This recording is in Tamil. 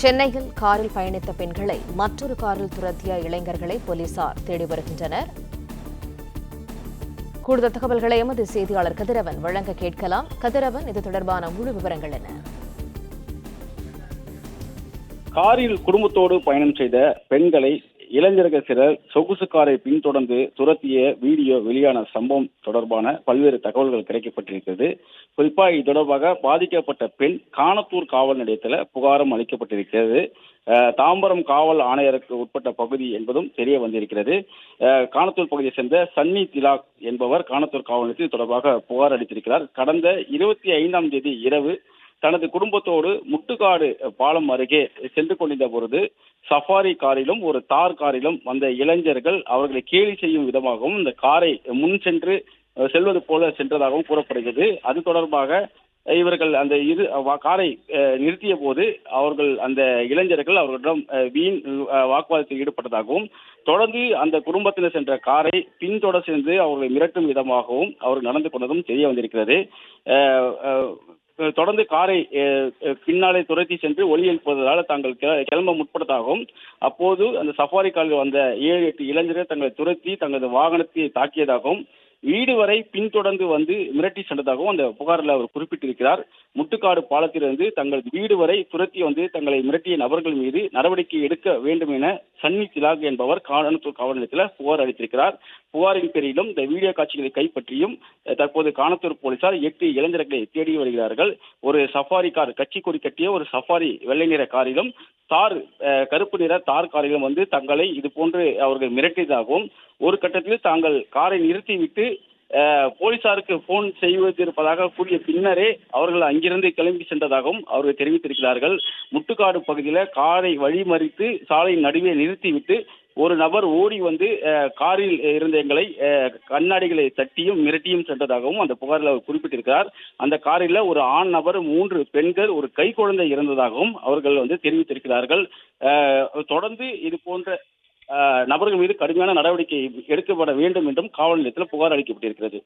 சென்னையில் காரில் பயணித்த பெண்களை மற்றொரு காரில் துரத்திய இளைஞர்களை போலீசார் தேடி வருகின்றனர். கூடுதல் தகவல்களை எமது செய்தியாளர் கதிரவன் வழங்க கேட்கலாம். கதிரவன், இது தொடர்பான முழு விவரங்கள் என்ன? காரில் குடும்பத்தோடு பயணம் செய்த பெண்களை இளைஞர்கள் சிலர் சொகுசு காரை பின்தொடர்ந்து துரத்திய வீடியோ வெளியான சம்பவம் தொடர்பான பல்வேறு தகவல்கள் கிடைக்கப்பட்டிருக்கிறது. குறிப்பாக இது தொடர்பாக பாதிக்கப்பட்ட பெண் காணத்தூர் காவல் நிலையத்தில் புகாரும் அளிக்கப்பட்டிருக்கிறது. தாம்பரம் காவல் ஆணையருக்கு உட்பட்ட பகுதி என்பதும் தெரிய வந்திருக்கிறது. காணத்தூர் பகுதியை சேர்ந்த சன்னி திலாக் என்பவர் காணத்தூர் காவல் நிலையத்தில் தொடர்பாக புகார் அளித்திருக்கிறார். கடந்த 25ஆம் தேதி இரவு தனது குடும்பத்தோடு முட்டுக்காடு பாலம் அருகே சென்று கொண்டிருந்த பொழுது சஃபாரி காரிலும் ஒரு தார் காரிலும் வந்த இளைஞர்கள் அவர்களை கேலி செய்யும் விதமாகவும் இந்த காரை முன் சென்று செல்வது போல சென்றதாகவும் கூறப்படுகிறது. அது தொடர்பாக இவர்கள் அந்த காரை நிறுத்திய போது அவர்கள் அந்த இளைஞர்கள் அவர்களிடம் வீண் வாக்குவாதத்தில் ஈடுபட்டதாகவும் தொடர்ந்து அந்த குடும்பத்தினர் சென்ற காரை பின்தொடர் சென்று அவர்களை மிரட்டும் விதமாகவும் அவர்கள் நடந்து கொண்டதும் தெரிய வந்திருக்கிறது. தொடர்ந்து காரை பின்னாலே துரத்தி சென்று ஒலி எழுப்புவதால் தாங்கள் கிளம்ப முற்பட்டதாகவும் அப்போது அந்த சஃபாரி காரில் வந்த 7-8 இளைஞர்கள் தங்களை துரத்தி தங்களது வாகனத்தை தாக்கியதாகவும் வீடு வரை பின்தொடர்ந்து வந்து மிரட்டி சென்றதாகவும் அந்த புகாரில் அவர் குறிப்பிட்டிருக்கிறார். முட்டுக்காடு பாலத்திலிருந்து தங்கள் வீடு வரை துரத்தி வந்து தங்களை மிரட்டிய நபர்கள் மீது நடவடிக்கை எடுக்க வேண்டும் என சன்னி திலாக் என்பவர் காணத்தூர் காவல் நிலையத்தில் புகார் அளித்திருக்கிறார். புகாரின் பேரிலும் இந்த வீடியோ காட்சிகளை கைப்பற்றியும் தற்போது காணத்தூர் போலீசார் 8 இளைஞர்களை தேடி வருகிறார்கள். ஒரு சஃபாரி கார், கட்சி கொடி கட்டிய ஒரு சஃபாரி வெள்ளை நிற காரிலும் தார் கருப்பு நிற தார் காரிலும் வந்து தங்களை இது போன்று அவர்கள் மிரட்டியதாகவும் ஒரு கட்டத்தில் தாங்கள் காரை நிறுத்திவிட்டு போலீசாருக்கு போன் செய்வதிருப்பதாக கூறிய பின்னரே அவர்கள் அங்கிருந்து கிளம்பி சென்றதாகவும் அவர்கள் தெரிவித்திருக்கிறார்கள். முட்டுக்காடு பகுதியில் காரை வழிமறித்து சாலையின் நடுவே நிறுத்திவிட்டு ஒரு நபர் ஓடி வந்து காரில் இருந்த எங்களை கண்ணாடிகளை தட்டியும் மிரட்டியும் சென்றதாகவும் அந்த புகாரில் அவர் குறிப்பிட்டிருக்கிறார். அந்த காரில் ஒரு ஆண் நபர், 3 பெண்கள், ஒரு கை குழந்தை இருந்ததாகவும் அவர்கள் வந்து தெரிவித்திருக்கிறார்கள். தொடர்ந்து இது போன்ற நபர்கள் மீது கடுமையான நடவடிக்கை எடுக்கப்பட வேண்டும் என்றும் காவல் நிலையத்தில் புகார் அளிக்கப்பட்டிருக்கிறது.